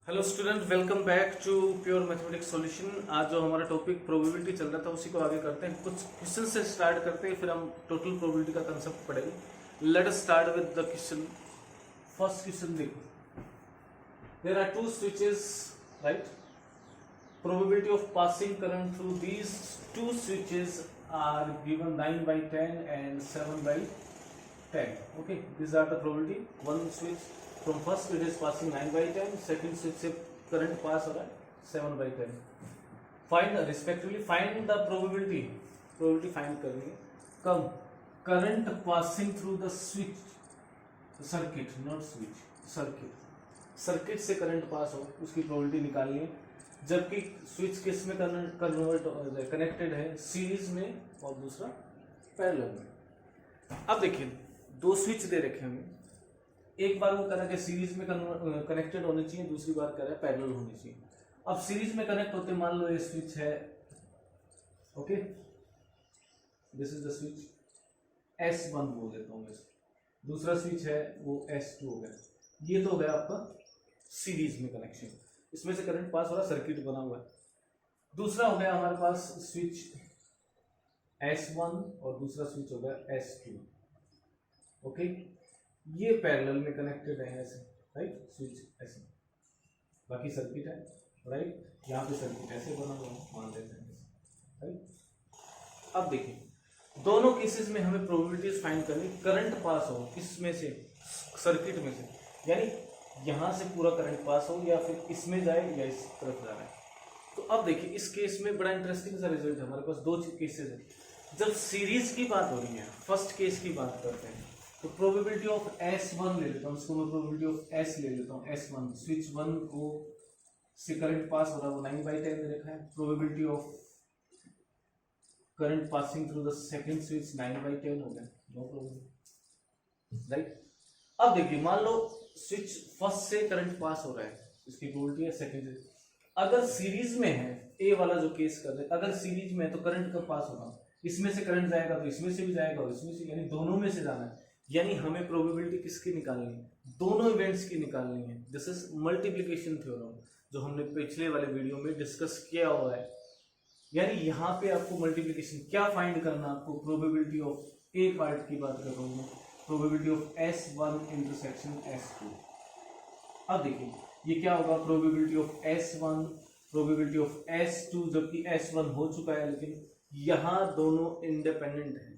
Hello student, welcome back to pure mathematics solution. आज जो हमारा टॉपिक प्रोबेबिलिटी चल रहा था उसी को आगे करते हैं। कुछ क्वेश्चन से स्टार्ट करते हैं, फिर हम टोटल प्रोबेबिलिटी का कंसेप्ट पढ़ेंगे। Let us start with the question. First question देखो, there are two switches, right? Probability of passing current through these two switches are given 9/10 and 7/10. Okay, these are the probability. One switch from first it is passing 9/10, second switch से current pass हो रहा है 7/10. Find respectively find the probability. Probability find करनी है कब current passing through the switch circuit, not switch, circuit से current pass हो उसकी प्रोबेबिलिटी निकालनी है। जबकि स्विच किस में कन्वर्ट कनेक्टेड है, सीरीज में और दूसरा पैरेलल में। अब देखिए दो स्विच दे रखे हमें, एक बार वो कह रहा है कि सीरीज में कनेक्टेड होने चाहिए, दूसरी बार कह रहा है पैरेलल होनी चाहिए। अब सीरीज में कनेक्ट होते मान लो ये स्विच है, okay, this is the switch S1 बोल देता हूँ मैं, दूसरा स्विच है वो S2 हो गया। ये तो हो गया आपका सीरीज में कनेक्शन, इसमें से करंट पास हो रहा, सर्किट बना हुआ है। दूसरा हो गया हमारे पास स्विच S1 और दूसरा स्विच हो गया S2, ओके। ये पैरेलल में कनेक्टेड है ऐसे, राइट, स्विच ऐसे, बाकी सर्किट है, राइट। यहाँ पे सर्किट ऐसे बना हुआ है, मान लेते हैं, राइट। अब देखिए दोनों केसेस में हमें प्रोबेबिलिटीज फाइंड करनी, करंट पास हो किसमें से, सर्किट में से, यानी यहां से पूरा करंट पास हो या फिर इसमें जाए या इस तरफ जा रहा है। तो अब देखिए इस केस में बड़ा इंटरेस्टिंग सा रिजल्ट है। हमारे पास दो केसेस है। जब सीरीज की बात हो रही है, फर्स्ट केस की बात करते हैं, तो प्रोबेबिलिटी ऑफ S1 ले लेता हूँ, इसको मैं प्रोबेबिलिटी ऑफ S ले लेता हूँ। S1 स्विच 1 को से करंट पास हो रहा है, वो 9/10 दे रखा है। Probability of current passing through the second switch 9/10 हो गया, नो प्रॉब्लम, राइट। अब देखिए मान लो स्विच फर्स्ट से करंट पास हो रहा है, इसकी प्रोबेबिलिटी है सेकंड से। अगर सीरीज में है, ए वाला जो केस कर रहे हैं, अगर सीरीज में है तो करंट कब पास होगा, इसमें से करंट जाएगा तो इसमें से भी जाएगा और इसमें से, यानी दोनों में से जाना है। यानी हमें प्रोबेबिलिटी किसकी निकालनी है, दोनों इवेंट्स की निकालनी है। दिस इज मल्टीप्लीकेशन थ्योरम जो हमने पिछले वाले वीडियो में डिस्कस किया हुआ है। यानी यहाँ पे आपको मल्टीप्लीकेशन क्या फाइंड करना, आपको प्रोबेबिलिटी ऑफ ए पार्ट की बात कर रहा हूँ मैं, probability of S1 intersection S2। अब देखिए ये क्या होगा, probability of S1 probability of S2, जबकि S1 हो चुका है, लेकिन यहाँ दोनों इंडिपेंडेंट हैं।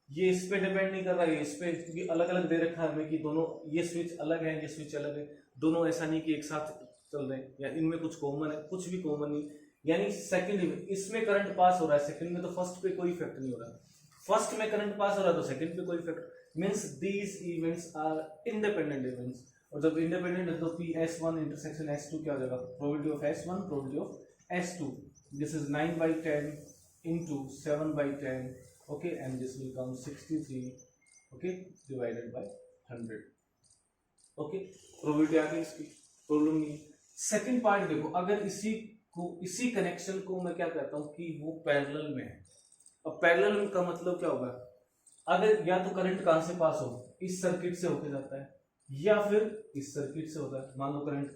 ये इस पे डिपेंड नहीं कर रहा है, इस पे, क्योंकि अलग अलग दे रखा है हमें कि दोनों, ये स्विच अलग है, ये स्विच अलग है, दोनों ऐसा नहीं कि एक साथ चल रहे हैं या इनमें कुछ कॉमन है, कुछ भी कॉमन नहीं। यानी सेकंड इसमें करंट पास हो रहा है, सेकंड में तो फर्स्ट पे कोई इफेक्ट नहीं हो रहा, फर्स्ट में करंट पास हो रहा है तो सेकंड पे कोई effect, means these events are independent events. और जब इंडिपेंडेंट है तो PS1 इंटरसेक्शन S2 क्या हो जाएगा, probability of S1 probability of S2, this is 9/10 into 7/10, okay, and this will come 63, okay, divided by 100, okay। Probability आ गई, इसकी प्रॉब्लम नहीं है। सेकंड पार्ट देखो, अगर इसी कनेक्शन को मैं क्या कहता हूँ कि वो पैरेलल में है। अब पैरेलल का मतलब क्या होगा, अगर या तो करंट कहां से पास हो, इस सर्किट से होके जाता है या फिर इस सर्किट से होता है। मान लो करंट,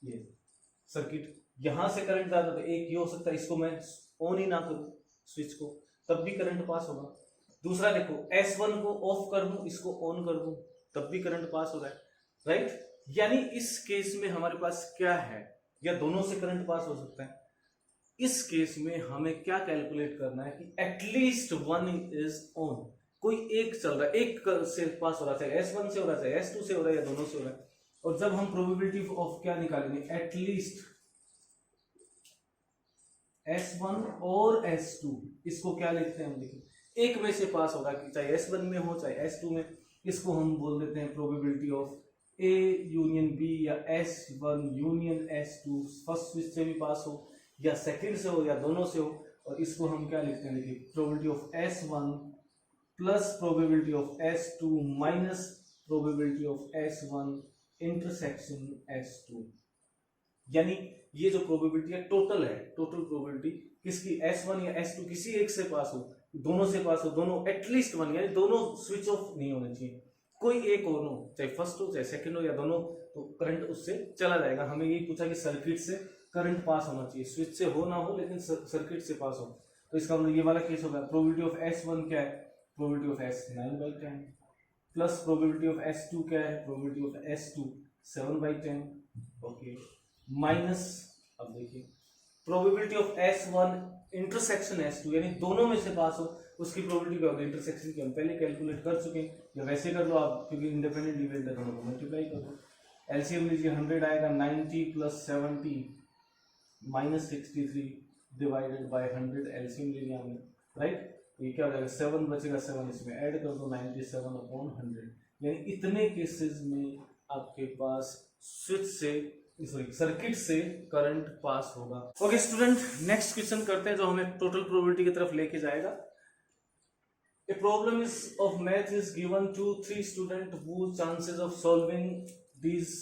ये सर्किट यहां से करंट जाता है तो एक ये हो सकता है, इसको मैं ऑन ही ना करूं स्विच को, तब भी करंट पास होगा। दूसरा देखो, S1 को ऑफ कर दूं, इसको ऑन कर दूं, तब भी करंट पास हो रहा है, राइट। यानी इस केस में हमारे पास क्या है, या दोनों से करंट पास हो सकता है। इस केस में हमें क्या कैलकुलेट करना है कि एटलीस्ट वन इज ऑन, कोई एक चल रहा है, एक से पास हो रहा है, चाहे S1 से हो रहा है, चाहे S2 से हो रहा है, या दोनों से हो रहा है। और जब हम प्रोबेबिलिटी ऑफ क्या निकालेंगे, एटलीस्ट S1 और S2, इसको क्या लिखते हैं हम, देखिए एक में से पास होगा, चाहे S1 में हो चाहे S2 में, इसको हम बोल देते हैं probability of A union B या S1 union S2, first switch से भी पास हो या सेकंड से हो या दोनों से हो। और इसको हम क्या लिखते हैं, देखिए probability of S1 plus probability of S2 minus probability of S1 intersection S2। यानी ये जो प्रोबेबिलिटी है टोटल है, टोटल प्रोबेबिलिटी किसकी, S1 या S2 किसी एक से पास हो, दोनों से पास हो, दोनों एटलीस्ट वन, यानी दोनों स्विच ऑफ नहीं होने चाहिए, कोई एक और हो, चाहे फर्स्ट हो चाहे सेकंड हो या दोनों, तो करंट उससे चला जाएगा। हमें यही पूछा कि सर्किट से करंट पास होना चाहिए, स्विच से हो ना हो लेकिन सर्किट से पास हो। तो इसका मतलब ये वाला केस होगा। प्रोबेबिलिटी ऑफ S1 क्या है, probability of S 9/10 plus probability of S2 क्या है, probability of S2 7/10, okay, minus, अब देखिए probability of S1 intersection S2 यानी दोनों में से पास हो, उसकी प्रोबेबिलिटी क्या होगी, इंटरसेक्शन की हम पहले कैलकुलेट कर चुके हैं, या वैसे कर लो आप, क्योंकि इंडिपेंडेंट डिवाइड दोनों को मल्टीप्लाई कर दो। एलसीएम लीजिए, 100 आएगा 90 + 70 - 63 डिवाइडेड बाय 100, एलसीएम ले लिया हमने, राइट। ये क्या हो जाएगा, 7 बचेगा, 7 इसमें ऐड कर दो, 97/100। यानी इतने केसेस में आपके पास स्विच से, सॉरी सर्किट से करंट पास होगा। ओके स्टूडेंट, नेक्स्ट क्वेश्चन करते हैं जो हमें टोटल प्रोबेबिलिटी की तरफ लेके जाएगा। A problem is of math is given to 3 students whose chances of solving this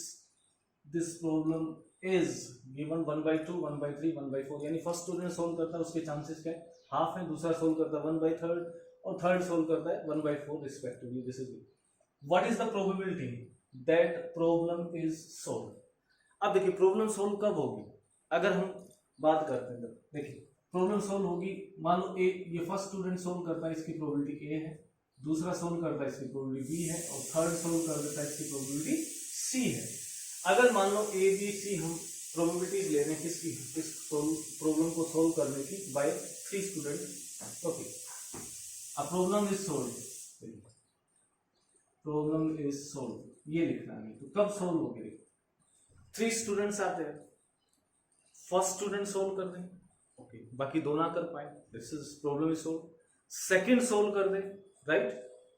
problem is given 1/2, 1/3, 1/4। यानी फर्स्ट स्टूडेंट सोल्व करता है उसके चांसेस क्या है, हाफ है, दूसरा सोल्व करता है 1/3 और थर्ड सोल्व करता है 1/4 respectively. This is what is the probability that problem is solve. अब देखिए प्रॉब्लम सोल्व कब होगी, अगर हम बात करते हैं तब देखिए प्रॉब्लम सोल्व होगी, मान लो ए, ये फर्स्ट स्टूडेंट सोल्व करता है, इसकी प्रोबेबिलिटी ए है, दूसरा सोल्व करता है इसकी प्रोबेबिलिटी बी है, और थर्ड सोल्व कर देता है इसकी प्रोबेबिलिटी सी है। अगर मान लो ए बी सी हम प्रोबेबिलिटीज ले रहे हैं किसकी, इस प्रॉब्लम को सोल्व करने की बाय 3 स्टूडेंट। ओके, अब problem is solve, problem is solve ये लिखना है। तो कब सोल्व होगी, 3 स्टूडेंट्स आते हैं, फर्स्ट स्टूडेंट सोल्व कर दें, ओके, बाकी दो ना कर पाए, this is problem is solve. Second solve कर दे, राइट,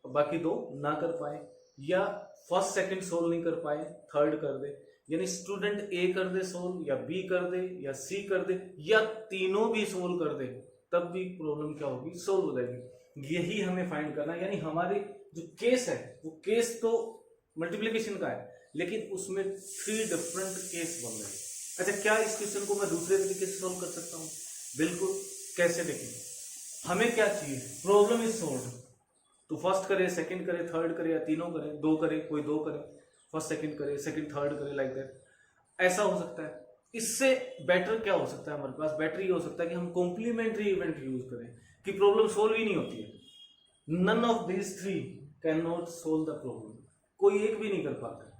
बाकी दो ना कर पाए, या फर्स्ट सेकंड सोल्व नहीं कर पाए, थर्ड कर दे, यानी स्टूडेंट ए कर दे सोल्व, या बी कर दे, या सी कर दे, या तीनों भी सोल्व कर दे, तब भी प्रॉब्लम क्या होगी, सोल्व हो जाएगी। यही हमें फाइंड करना है। यानी हमारे जो केस है वो केस तो मल्टीप्लीकेशन का है, लेकिन उसमें 3 डिफरेंट केस बन रहे हैं। अच्छा, क्या इस क्वेश्चन को मैं दूसरे तरीके से सोल्व कर सकता हूँ? बिल्कुल। कैसे? देखिए, हमें क्या चाहिए, प्रॉब्लम इज सोल्व, तो फर्स्ट करे, सेकंड करे, थर्ड करे, या तीनों करे, दो करे, कोई दो करे, फर्स्ट सेकंड करे, सेकंड थर्ड करे, लाइक दैट। ऐसा हो सकता है। इससे बेटर क्या हो सकता है हमारे पास, बेटर ये हो सकता है कि हम कॉम्प्लीमेंट्री इवेंट यूज करें कि प्रॉब्लम सोल्व ही नहीं होती है। None of this 3 can not solve the problem, कोई एक भी नहीं कर पाता।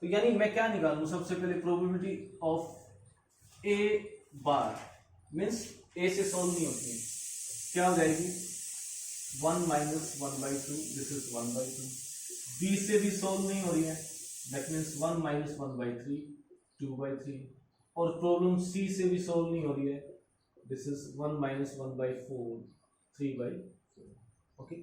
तो यानी मैं क्या निकालूं, सबसे पहले probability of A bar means A से सोल्व नहीं होती है, क्या हो जाएगी 1 - 1/2, दिस इज 1/2। बी से भी सोल्व नहीं हो रही है, दैट मीन्स 1 - 1/3, 2/3। और प्रॉब्लम सी से भी सोल्व नहीं हो रही है, दिस इज 1 - 1/4, 3/4। ओके,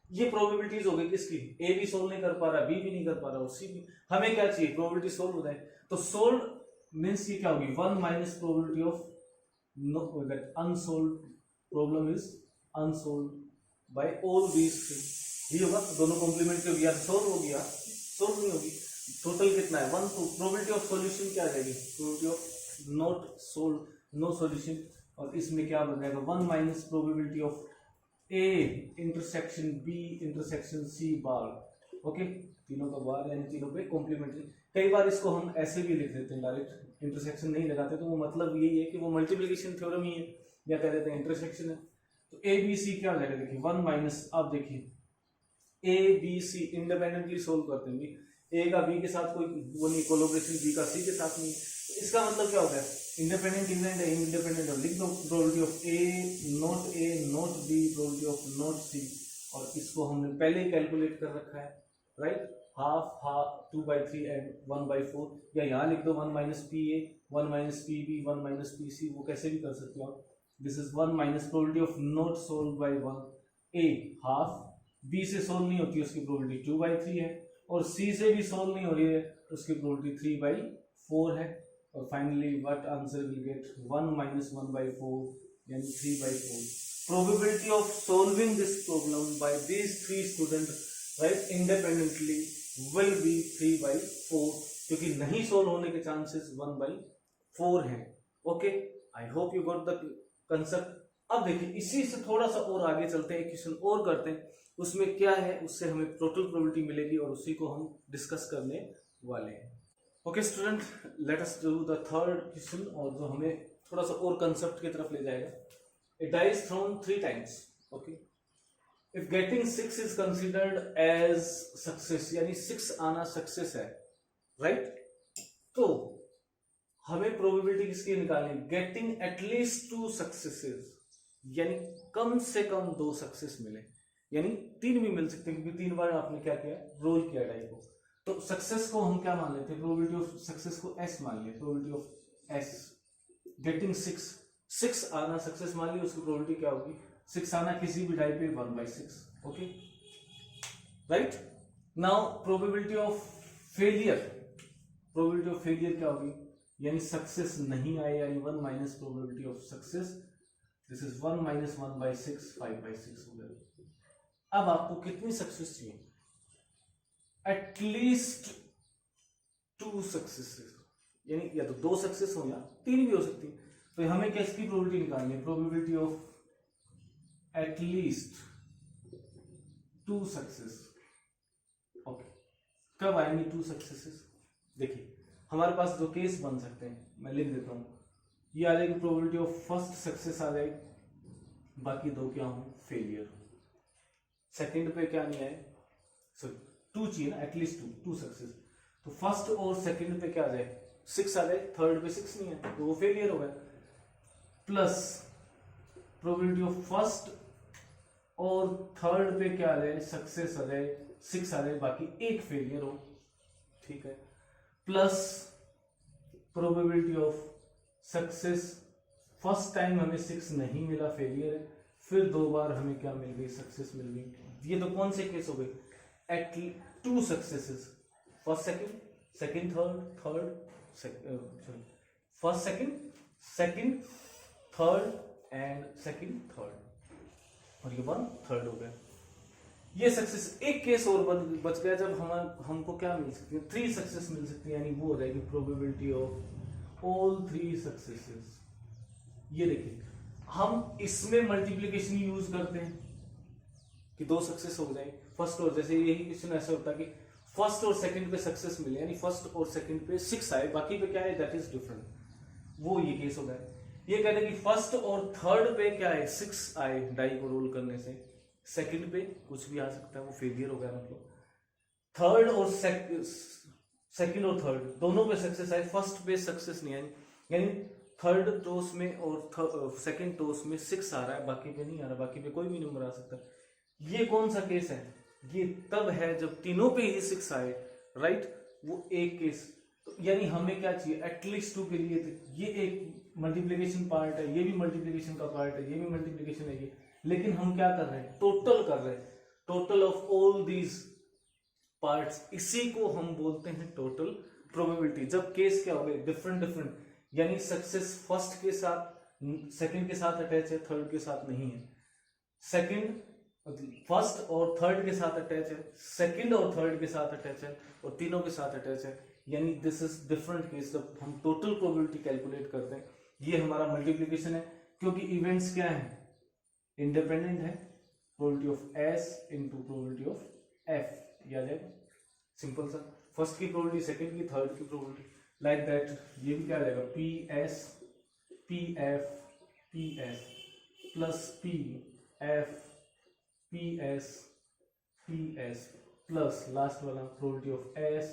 ये प्रोबेबिलिटीज हो गई किसकी, ए भी सोल्व नहीं कर पा रहा, बी भी नहीं कर पा रहा, और सी भी। हमें क्या चाहिए, प्रोबेबिलिटी सोल्व हो जाए। तो सोल्व मीन्स ये क्या होगी, 1 - probability of unsolve, problem is unsolve by all these 3। ये होगा, दोनों कॉम्प्लीमेंट्री होगी, या सोल्व होगी या सोल्व नहीं होगी। टोटल कितना है 1, तो प्रोबेबिलिटी ऑफ सॉल्यूशन क्या आ जाएगी, probability of not solve, no solution. और इसमें क्या बन जाएगा 1 - probability of A intersection B intersection C bar. Okay, तीनों का बार यानी तीनों पे कॉम्प्लीमेंट्री। कई बार इसको हम ऐसे भी लिख देते हैं, डायरेक्ट इंटरसेक्शन नहीं लगाते, तो वो मतलब यही है कि वो मल्टीप्लिकेशन थ्योरम ही है, या कह देते हैं इंटरसेक्शन है। तो ए बी सी क्या हो जाएगा, देखिए 1 - आप देखिए A B C independently solve करते हैं, ए का बी के साथ कोई वो नहीं, कोलैबोरेशन बी का सी के साथ नहीं। तो इसका मतलब क्या होता है, इंडिपेंडेंट इवेंट है, इंडिपेंडेंट और लिख दो probability of A not B, probability of not C, और इसको हमने पहले ही कैलकुलेट कर रखा है, राइट, हाफ 2/3 एंड 1/4, या यहाँ लिख दो 1 - PA 1 - PB 1 - PC, वो कैसे भी कर सकते हो आप। This is 1 - probability of not solve by 1, A half, B से सोल्व नहीं होती उसकी प्रोबेबिलिटी 2/3 है, और सी से भी सोल्व नहीं हो रही है उसकी प्रोबेबिलिटी 3/4 है। और finally what answer will get 1 - 1/4 यानी 3/4। Probability of solving this problem by these 3 student right independently will be 3/4, क्योंकि नहीं सोल्व होने के चांसेस 1/4 हैं। Okay, I hope you got the concept. अब देखिए इसी से थोड़ा सा और आगे चलते हैं, क्वेश्चन और करते हैं। उसमें क्या है, उससे हमें टोटल प्रोबेबिलिटी मिलेगी और उसी को हम डिस्कस करने वाले हैं। Okay student, let us do the third question, और जो हमें थोड़ा सा और कंसेप्ट की तरफ ले जाएगा। A die is thrown 3 times. Okay. If getting 6 is considered as success, यानी 6 आना सक्सेस है, राइट? तो हमें प्रोबेबिलिटी किसकी निकालनी? गेटिंग एटलीस्ट 2 सक्सेसेस, यानी कम से कम 2 सक्सेस मिले, यानी 3 भी मिल सकते हैं क्योंकि 3 बार आपने क्या किया, रोल किया डाई को। तो सक्सेस को हम क्या मान लेते हैं? प्रोबेबिलिटी ऑफ सक्सेस को S मान लिया, प्रोबेबिलिटी ऑफ S। गेटिंग 6 आना सक्सेस मान ली, उसकी प्रोबेबिलिटी क्या होगी? 6 आना किसी भी डाई पे 1/6। Okay, right? Now probability of failure, probability of failure क्या होगी? यानी सक्सेस नहीं आए, यानी 1 minus probability of success, this is 1 minus 1/6, 5/6 हो गया। अब आपको कितनी सक्सेस चाहिए? एटलीस्ट 2 सक्सेसेस, यानी या तो 2 सक्सेस हो या 3 भी हो सकती है। तो हमें क्या इसकी प्रोबेबिलिटी निकालनी है? Probability of at least 2 success. Okay, कब आएंगी 2 सक्सेसेस? देखिए हमारे पास 2 केस बन सकते हैं, मैं लिख देता हूं। ये आ जाएगी प्रोबेबिलिटी ऑफ फर्स्ट सक्सेस आ जाएगी, बाकी 2 क्या हो? फेलियर। सेकंड पे क्या नहीं आए, सॉरी 2 चाहिए ना, एटलीस्ट 2 सक्सेस। तो फर्स्ट और सेकंड पे क्या आ जाए? 6 आ जाए, थर्ड पे 6 नहीं है तो वो फेलियर हो गया। प्लस प्रोबेबिलिटी ऑफ फर्स्ट और थर्ड पे क्या आ जाए? सक्सेस आ जाए, 6 आ जाए, बाकी 1 फेलियर हो, ठीक है। Plus probability of success, first time हमें 6 नहीं मिला, फेलियर है, फिर 2 बार हमें क्या मिल गई? सक्सेस मिल गई। ये तो कौन से केस हो गए? At 2 successes, first second, second third, first second third and second third, और ये 1 थर्ड हो गया। ये सक्सेस, एक केस और बच गया जब हमको क्या मिल सकती है? 3 सक्सेस मिल सकती है, यानी वो हो जाएगी प्रोबेबिलिटी ऑफ ऑल 3 सक्सेसेस। ये देखिए हम इसमें मल्टीप्लिकेशन यूज करते हैं कि 2 सक्सेस हो जाए फर्स्ट, और जैसे यही क्वेश्चन ऐसा होता है कि फर्स्ट और सेकंड पे सक्सेस मिले, यानी फर्स्ट और सेकंड पे 6 आए, बाकी पे क्या है? That is different. वो ये केस हो गया। ये कहते हैं कि फर्स्ट और थर्ड पे क्या है? 6 आए डाई को रोल करने से, सेकंड पे कुछ भी आ सकता है, वो फेलियर हो गया। मतलब थर्ड और सेकंड और थर्ड दोनों पे सक्सेस आए, फर्स्ट पे सक्सेस नहीं आई, यानी थर्ड टोस में और सेकंड टोस में 6 आ रहा है, बाकी पे नहीं आ रहा, बाकी पे कोई भी नंबर आ सकता है। ये कौन सा केस है? ये तब है जब तीनों पे ही 6 आए, राइट? वो एक केस। तो यानी हमें क्या चाहिए? एटलीस्ट 2 के लिए। तो ये एक मल्टीप्लिकेशन पार्ट है, ये भी मल्टीप्लिकेशन का पार्ट है, ये भी मल्टीप्लिकेशन है, ये, लेकिन हम क्या कर रहे हैं? टोटल कर रहे हैं, total of all these parts, इसी को हम बोलते हैं टोटल प्रोबेबिलिटी। जब केस क्या हो गए? डिफरेंट, यानी सक्सेस फर्स्ट के साथ, सेकंड के साथ अटैच है, थर्ड के साथ नहीं है, सेकंड फर्स्ट और थर्ड के साथ अटैच है, सेकंड और थर्ड के साथ अटैच है, और तीनों के साथ अटैच है, यानी दिस इज डिफरेंट केस। जब हम टोटल प्रोबेबिलिटी कैलकुलेट करते हैं, ये हमारा मल्टीप्लिकेशन है, क्योंकि इवेंट्स क्या है? इंडिपेंडेंट है। Probability of S into probability of F, याद है? सिंपल सा, फर्स्ट की प्रोबेबिलिटी, सेकंड की, थर्ड की प्रोबेबिलिटी, लाइक दैट। ये भी क्या रहेगा? P S P F plus P F P S plus last वाला प्रोबेबिलिटी ऑफ एस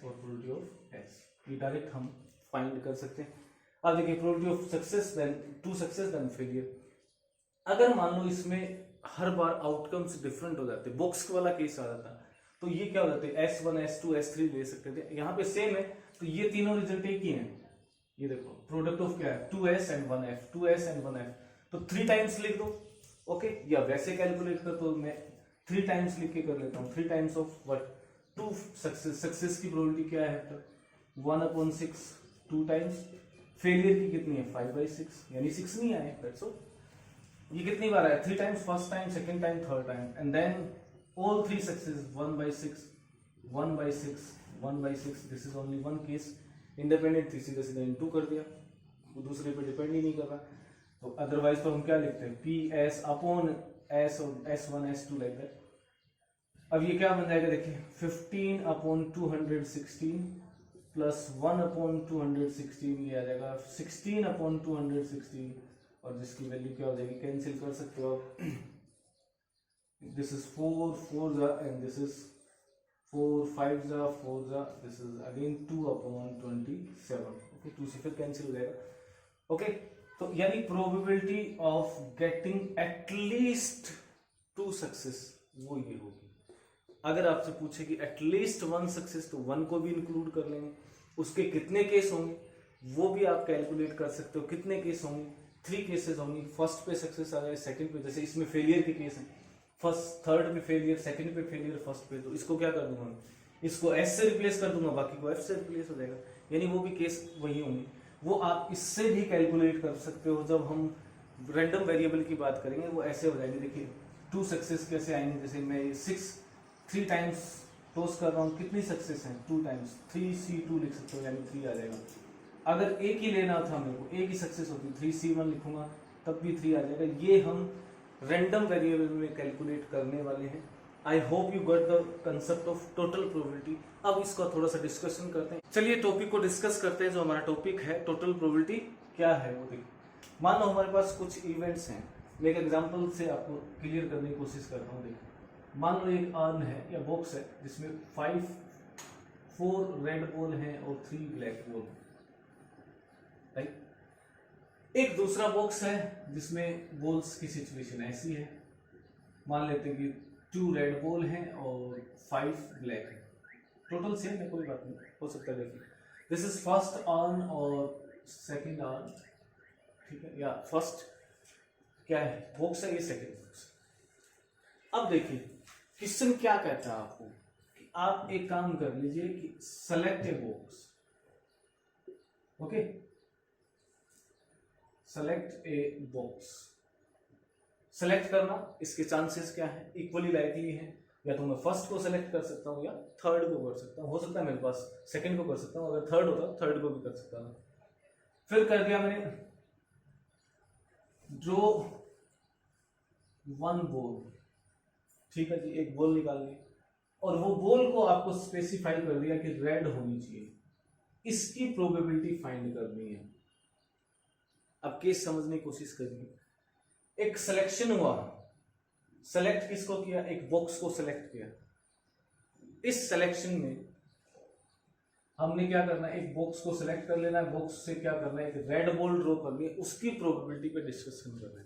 और प्रोबेबिलिटी ऑफ एस। ये डायरेक्ट हम फाइंड कर सकते हैं। अब देखिए probability of success then 2 success then failure. अगर मान लो इसमें हर बार आउटकम्स डिफरेंट हो जाते, बॉक्स वाला केस आ जाता, तो ये क्या हो जाते? S1 S2 S3 ले सकते थे, यहाँ पे सेम है, तो ये तीनों रिजल्ट एक ही हैं। ये देखो प्रोडक्ट ऑफ क्या है? 2S and 1F, 2S and 1F, तो 3 टाइम्स लिख दो, ओके। या वैसे कैलकुलेट कर, तो मैं 3 टाइम्स लिख के कर लेता हूँ, 3 टाइम्स ऑफ व्हाट? 2 सक्सेस की प्रोबेबिलिटी क्या है? 1/6, 2 टाइम्स। फेलियर की कितनी है? 5/6, यानी 6 नहीं आए, दैट्स ऑल। ये कितनी बार आया? 3 times, first time, second time, third time, and then all 3 success, 1/6, 1/6, 1/6, this is only one case। Independent थी, सीधे सीधे इनटू कर दिया, वो दूसरे पे डिपेंड ही नहीं कर रहा। तो अदरवाइज तो हम क्या लिखते हैं? पी एस अपॉन S और S1 S2 लाइक दैट। अब ये क्या बन जाएगा देखिए 15/216 प्लस 1/216 ये आ जाएगा 16/216 और जिसकी वैल्यू क्या हो जाएगी कैंसिल कर सकते हो आप। This is 4 4 and this is 4 5 4 this is again 2/27 okay 2 से फिर कैंसिल हो जाएगा ओके। तो यानी probability of getting at least 2 success वो ये होगी। अगर आपसे पूछे कि एटलीस्ट 1 सक्सेस तो 1 को भी इंक्लूड कर लेंगे, उसके कितने केस होंगे वो भी आप कैलकुलेट कर सकते हो, कितने केस होंगे 3 केसेस होंगे। फर्स्ट पे सक्सेस आ जाए, सेकंड पे, जैसे इसमें फेलियर के केस हैं, फर्स्ट थर्ड पे फेलियर, सेकंड पे फेलियर, फर्स्ट पे, तो इसको क्या कर दूंगा, इसको एस से रिप्लेस कर दूंगा, बाकी को एफ से रिप्लेस हो जाएगा, यानी वो भी केस वही होंगे। वो आप इससे भी कैलकुलेट कर सकते हो। जब हम रैंडम वेरिएबल की बात करेंगे वो ऐसे हो जाएंगे, देखिए 2 सक्सेस कैसे आएंगे, जैसे मैं 3 टाइम्स टॉस कर रहा हूँ, कितनी सक्सेस हैं 2 टाइम्स, 3C2 लिख सकते हो यानी 3 आ जाएगा। अगर एक ही लेना था मेरे को, एक ही सक्सेस होती 3C1 लिखूंगा तब भी 3 आ जाएगा। ये हम रैंडम वेरिएबल में कैलकुलेट करने वाले हैं। आई hope you got the concept of total probability. अब इसका थोड़ा सा डिस्कशन करते हैं। चलिए टॉपिक को डिस्कस करते हैं। जो हमारा टॉपिक है टोटल प्रोबेबिलिटी क्या है वो देखिए। मान लो हमारे पास कुछ इवेंट्स हैं, मैं एक एग्जांपल से आपको क्लियर करने की कोशिश करता हूँ। देखिए मान लो एक अर्न है या बॉक्स है जिसमें 4 रेड बॉल हैं और 3 ब्लैक बॉल, राइट। एक दूसरा बॉक्स है जिसमें बॉल्स की सिचुएशन ऐसी है, मान लेते हैं कि 2 रेड बॉल हैं और 5 ब्लैक है, टोटल सेम है, कोई बात नहीं, हो सकता है। देखिए दिस इज फर्स्ट अर्न और सेकंड अर्न, ठीक है, या फर्स्ट क्या है बॉक्स है, ये सेकंड बॉक्स। अब देखिए क्वेश्चन क्या कहता है आपको कि आप एक काम कर लीजिए कि select a box, okay, select a box. Select करना, इसके चांसेस क्या है, इक्वली लाइकली है, या तो मैं फर्स्ट को सेलेक्ट कर सकता हूं या थर्ड को कर सकता हूं, हो सकता है मेरे पास सेकंड को कर सकता हूं, अगर थर्ड होता थर्ड को भी कर सकता हूं। फिर कर दिया मैंने ड्रॉ 1 बॉल, ठीक है जी, एक बॉल निकाल ली और वो बॉल को आपको स्पेसिफाई कर दिया कि रेड होनी चाहिए, इसकी प्रोबेबिलिटी फाइंड करनी है। अब केस समझने की कोशिश करिए। एक सिलेक्शन हुआ, सेलेक्ट किसको किया, एक बॉक्स को सेलेक्ट किया। इस सिलेक्शन में हमने क्या करना है, एक बॉक्स को सेलेक्ट कर लेना है, बॉक्स से क्या करना है, एक रेड बॉल ड्रॉ करनी है, उसकी प्रोबेबिलिटी पे डिस्कशन करना है।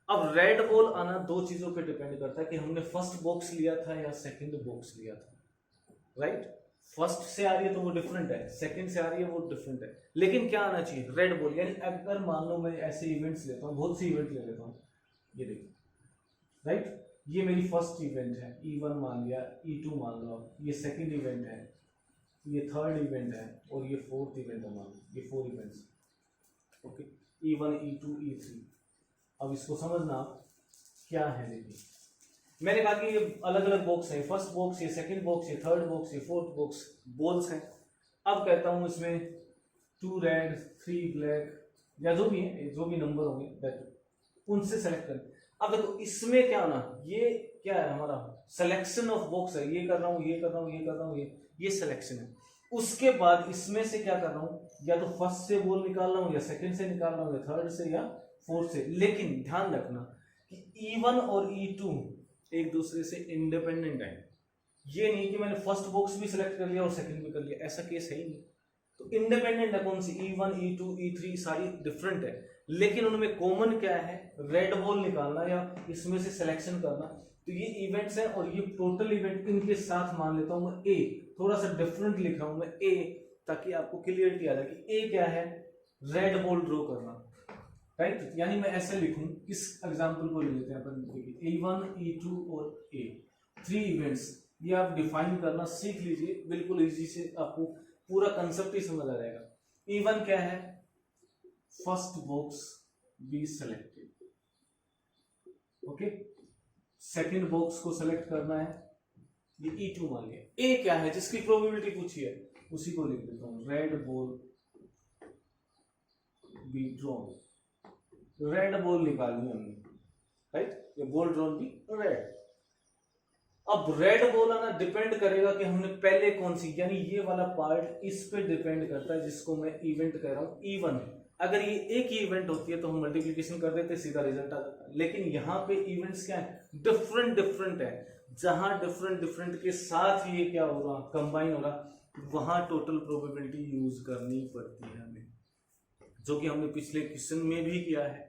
अब रेड बॉल आना 2 चीजों पे डिपेंड करता है कि हमने फर्स्ट बॉक्स लिया था या सेकंड बॉक्स लिया था, राइट। फर्स्ट से आ रही है तो वो डिफरेंट है, सेकंड से आ रही है वो डिफरेंट है, लेकिन क्या आना चाहिए, रेड बॉल। यानी अगर मान लो मैं ऐसे इवेंट्स लेता हूँ, बहुत सी इवेंट ले लेता हूँ, ये देखिए, राइट, ये मेरी फर्स्ट इवेंट है, E1 मान लिया, E2 मान लो, ये सेकंड इवेंट है, ये थर्ड इवेंट है और ये फोर्थ इवेंट है, मान लो ये 4 events, okay, E1 E2 E3। अब इसको समझना क्या है, देखिए मैंने कहा कि ये अलग अलग बॉक्स है, फर्स्ट बॉक्स, ये सेकंड बॉक्स, ये थर्ड बॉक्स, ये फोर्थ बॉक्स, बॉल्स हैं। अब कहता हूं इसमें 2 रेड 3 ब्लैक या जो भी है, जो भी नंबर होंगे दैट उनसे सेलेक्ट करें। अब देखो इसमें क्या ना, ये क्या है हमारा सिलेक्शन ऑफ बॉक्स है, ये कर रहा हूँ, ये कर रहा हूँ, ये कर रहा हूँ, ये सिलेक्शन है। उसके बाद इसमें से क्या कर रहा हूँ, या तो फर्स्ट से बॉल निकाल रहा हूँ, या सेकंड से निकाल रहा हूँ, या थर्ड से, या फोर्थ से। लेकिन ध्यान रखना कि E1 और E2 एक दूसरे से इंडिपेंडेंट है। ये नहीं कि मैंने फर्स्ट बॉक्स भी सिलेक्ट कर लिया और सेकंड भी कर लिया, ऐसा केस है ही नहीं। तो इंडिपेंडेंट है कौन सी, E1 E2 E3 सारी डिफरेंट है, लेकिन उनमें कॉमन क्या है, रेड बॉल निकालना या इसमें से सिलेक्शन करना। तो ये इवेंट्स है और ये टोटल इवेंट, इनके साथ मान लेता हूं मैं ए, थोड़ा सा डिफरेंट लिख रहा हूं मैं ए, ताकि आपको क्लियरिटी आ जाए कि ए क्या है, रेड बॉल ड्रॉ करना, राइट। यानी मैं ऐसे लिखूं, इस एग्जांपल को ले लेते हैं अपन, देखिए E1 E2 और A 3 इवेंट्स, ये आप डिफाइन करना सीख लीजिए, बिल्कुल इजी से आपको पूरा कंसेप्ट ही समझ आ जाएगा। E1 क्या है, first box be selected, okay, second box को सेलेक्ट करना है, ये E2 मान लिया। A क्या है, जिसकी प्रोबेबिलिटी पूछी है, उसी को लिख देता हूं, red ball be drawn, red ball निकालनी हमने, राइट, ये बॉल ड्रॉन भी रेड। अब रेड बॉल आना डिपेंड करेगा कि हमने पहले कौन सी, यानी ये वाला पार्ट इस पे डिपेंड करता है जिसको मैं इवेंट कह रहा हूँ इवन। अगर ये एक ही इवेंट होती है तो हम मल्टीप्लिकेशन कर देते, सीधा रिजल्ट आ जाता है। लेकिन यहाँ पे इवेंट्स क्या है, डिफरेंट डिफरेंट है। जहां डिफरेंट डिफरेंट के साथ ये क्या हो रहा, कंबाइन हो रहा, वहां टोटल प्रोबेबिलिटी यूज करनी पड़ती है हमें, जो कि हमने पिछले क्वेश्चन में भी किया है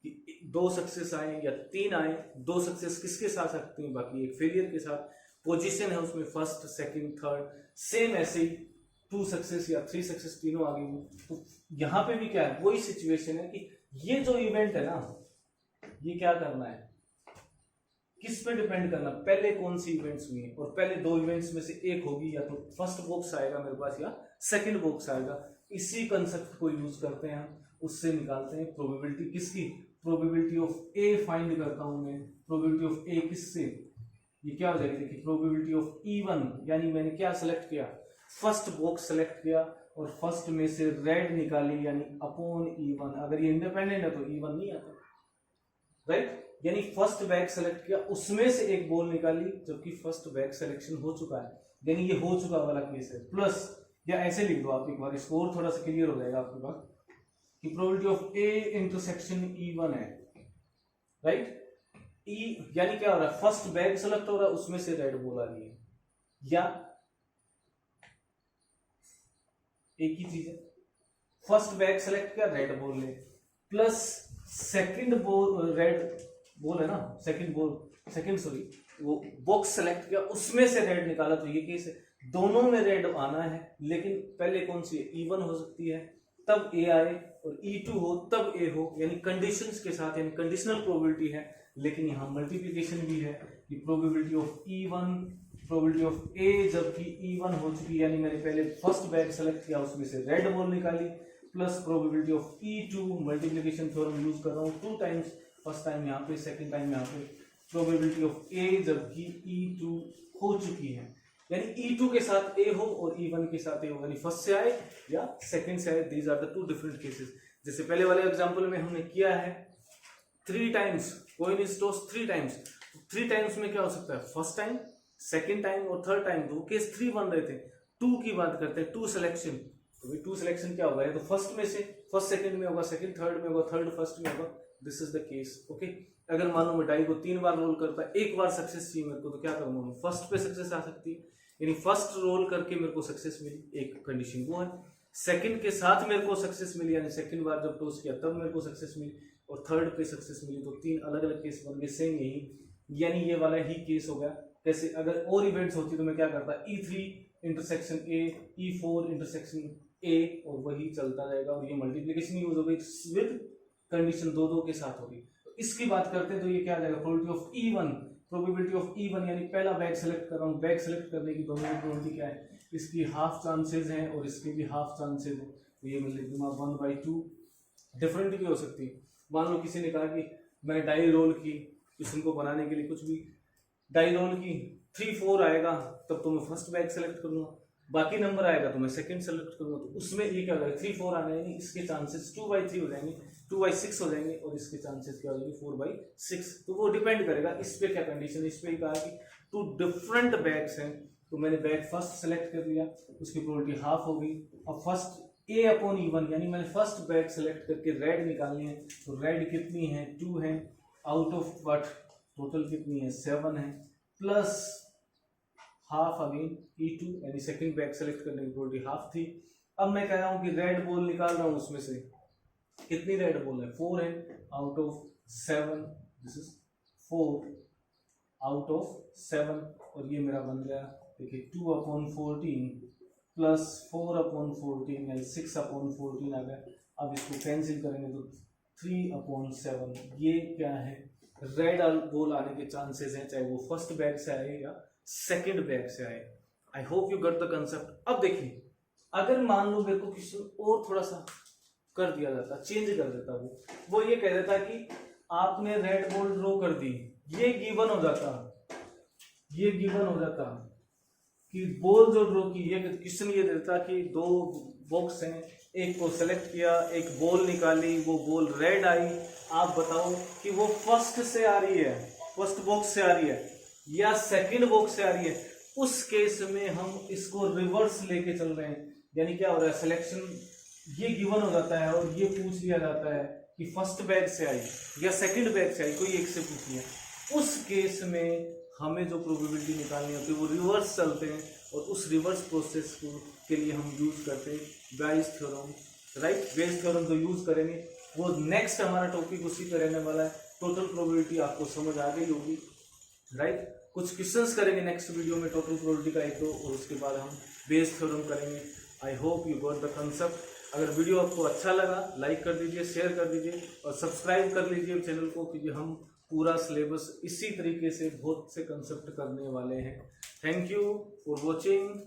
कि 2 सक्सेस आए या 3 आए, 2 सक्सेस किसके साथ सकते हैं, बाकी एक फेलियर के साथ। पोजीशन है उसमें फर्स्ट सेकंड थर्ड, सेम ऐसे ही 2 सक्सेस या 3 सक्सेस तीनों आ गई। तो यहाँ पे भी क्या है, वही सिचुएशन है कि ये जो इवेंट है ना, ये क्या करना है, किस पे डिपेंड करना, पहले कौन सी इवेंट्स हुई है, और पहले 2 इवेंट्स में से एक होगी, या तो फर्स्ट बॉक्स आएगा मेरे पास या सेकंड बॉक्स आएगा। इसी कंसेप्ट को यूज करते हैं हम, उससे निकालते हैं प्रोबेबिलिटी किसकी, प्रोबेबिलिटी ऑफ ए फाइंड करता हूं मैं। प्रोबेबिलिटी ऑफ ए किससे, ये क्या हो जाएगी, देखिए प्रोबेबिलिटी ऑफ E1, यानी मैंने क्या सेलेक्ट किया, फर्स्ट बॉक्स सेलेक्ट किया और फर्स्ट में से रेड निकाली, यानी अपॉन E1। अगर ये इंडिपेंडेंट है तो E1 नहीं आता, राइट। यानी फर्स्ट बैग सेलेक्ट किया, उसमें से एक बॉल निकाली, जबकि फर्स्ट बैग सिलेक्शन हो चुका है, यानी ये हो चुका वाला केस है। प्लस, या ऐसे लिख दो आप एक बार, स्कोर थोड़ा सा क्लियर हो जाएगा आपके पास, कि probability of A intersection E1 है, राइट। ई यानी क्या हो रहा है, फर्स्ट बैग सेलेक्ट हो रहा है, उसमें से रेड बॉल आ रही है, या एक ही चीज है, फर्स्ट बैग सेलेक्ट किया, रेड बॉल ले, plus second ball, red ball है ना, सेकंड वो बॉक्स सेलेक्ट किया, उसमें से रेड निकाला, तो ये केस है। दोनों में रेड आना है, लेकिन पहले कौन सी है, E1 हो सकती है तब ए आए, और E2 हो तब ए हो, यानी कंडीशंस के साथ, यानी कंडीशनल प्रोबेबिलिटी है। लेकिन यहाँ मल्टीप्लिकेशन भी है कि probability of E1, probability of A, जबकि E1 हो चुकी, यानी मैंने पहले फर्स्ट बैग सेलेक्ट किया, उसमें से रेड बॉल निकाली, plus probability of E2, multiplication theorem use कर रहा हूँ 2 टाइम्स, फर्स्ट टाइम यहाँ पे, सेकंड टाइम यहाँ पे, प्रोबेबिलिटी ऑफ ए, जबकि E2 हो चुकी है, यानी E2 के साथ ए हो और E1 के साथ ए हो, यानी फर्स्ट से आए या सेकंड से आए। These are the 2 different cases. जैसे पहले वाले एग्जांपल में हमने किया है 3 times coin is tossed 3 times, 3 times में क्या हो सकता है, फर्स्ट टाइम, सेकंड टाइम और थर्ड टाइम, तो केस 3 बन रहे थे। 2 की बात करते हैं, 2 सिलेक्शन, तो भाई 2 सिलेक्शन क्या होगा, तो फर्स्ट में से, फर्स्ट सेकंड में होगा, सेकंड थर्ड में होगा, थर्ड फर्स्ट में होगा। This is the case, okay. अगर मान लो मैं डाई को 3 बार रोल करता है, एक बार सक्सेस चाहिए मेरे को, तो क्या करूंगा, फर्स्ट पे सक्सेस आ सकती है, यानी फर्स्ट रोल करके मेरे को सक्सेस मिली, एक कंडीशन वो है। सेकंड के साथ मेरे को सक्सेस मिली, यानी सेकंड बार जब टॉस किया तब मेरे को सक्सेस मिली, और थर्ड पे सक्सेस मिली, तो 3 अलग अलग केस बन गए, सेम यही, यानी ये वाला ही केस हो गया। जैसे अगर और इवेंट्स होती तो मैं क्या करता, E3 intersection A, E4 intersection A, और वही चलता रहेगा, और ये मल्टीप्लिकेशन यूज हो गई विद कंडीशन 2-2 के साथ होगी। तो इसकी बात करते हैं तो ये क्या आ जाएगा, probability of E1, probability of E1, यानी पहला बैग सेलेक्ट कर रहा हूँ, बैग सेलेक्ट करने की दोनों की प्रोबेबिलिटी क्या है, इसकी हाफ चांसेस हैं और इसके भी हाफ चांसेस हैं, तो ये मैं लिख दूंगा 1/2। डिफरेंट भी हो सकती है, मान लो किसी ने कहा कि मैं डाई रोल की, क्वेश्चन को बनाने के लिए कुछ भी डाई रोल की, 3-4 आएगा तब तो मैं फर्स्ट बैग सेलेक्ट करूंगा, बाकी नंबर आएगा तो मैं सेकंड सेलेक्ट करूंगा, तो उसमें ये क्या होगा, 3-4 आने, यानी इसके चांसेस 2/3 हो जाएंगे, 2/6 हो जाएंगे, और इसके चांसेस क्या हो जाएंगे, 4/6। तो वो डिपेंड करेगा इस पे क्या कंडीशन, इस पे कहा कि 2 डिफरेंट बैग्स हैं, तो मैंने बैग फर्स्ट सेलेक्ट कर लिया, उसकी प्रोबेबिलिटी हाफ हो गई। अब फर्स्ट A/E1, यानी मैंने फर्स्ट बैग सेलेक्ट करके रेड निकालनी है, तो रेड कितनी है, 2 है, आउट ऑफ व्हाट, टोटल कितनी है, 7 है, प्लस हाफ अगेन E2, यानी सेकंड बैग सेलेक्ट करने की प्रोबेबिलिटी हाफ थी। अब मैं कह रहा हूं कि रेड बॉल निकाल रहा हूं, उसमें से कितनी रेड बॉल है, 4 है, out of 7, this is 4 out of 7, और ये मेरा बन गया, देखिए 2/14 प्लस 4/14, यानी 6/14 आ गया। अब इसको कैंसिल करेंगे तो 3/7, ये क्या है, रेड बॉल आने के चांसेस हैं, चाहे वो फर्स्ट बैग से आए या सेकंड बैग से आए। आई hope you got the concept. अब देखिए, अगर मान लो मेरे को किसी और थोड़ा सा कर दिया जाता, चेंज कर देता, वो ये कह देता कि आपने रेड बॉल ड्रॉ कर दी, ये गिवन हो जाता, कि बॉल जो ड्रॉ की, ये क्वेश्चन ये देता कि 2 बॉक्स हैं, एक को सेलेक्ट किया, एक बॉल निकाली, वो बॉल रेड आई, आप बताओ कि वो फर्स्ट से आ रही है, फर्स्ट बॉक्स से आ रही है या सेकंड बॉक्स से आ रही है। उस केस में हम इसको रिवर्स लेके चल रहे हैं, यानी क्या हो रहा है, सिलेक्शन ये गिवन हो जाता है और ये पूछ लिया जाता है कि फर्स्ट बैग से आई या सेकंड बैग से आई, कोई एक से पूछ लिया। उस केस में हमें जो प्रोबेबिलिटी निकालनी होती है वो रिवर्स चलते हैं और उस रिवर्स प्रोसेस को के लिए हम यूज करते हैं Bayes theorem, right. Bayes theorem जो यूज करेंगे वो नेक्स्ट हमारा टॉपिक उसी पे रहने वाला है। टोटल प्रोबेबिलिटी आपको समझ आ गई होगी, राइट। कुछ क्वेश्चंस करेंगे नेक्स्ट वीडियो में टोटल प्रोबेबिलिटी का एक दो, और उसके बाद हम बेयस थ्योरम करेंगे। आई hope you got the concept. अगर वीडियो आपको अच्छा लगा लाइक कर दीजिए, शेयर कर दीजिए और सब्सक्राइब कर लीजिए चैनल को, क्योंकि हम पूरा सिलेबस इसी तरीके से बहुत से कंसेप्ट करने वाले हैं। Thank you for watching.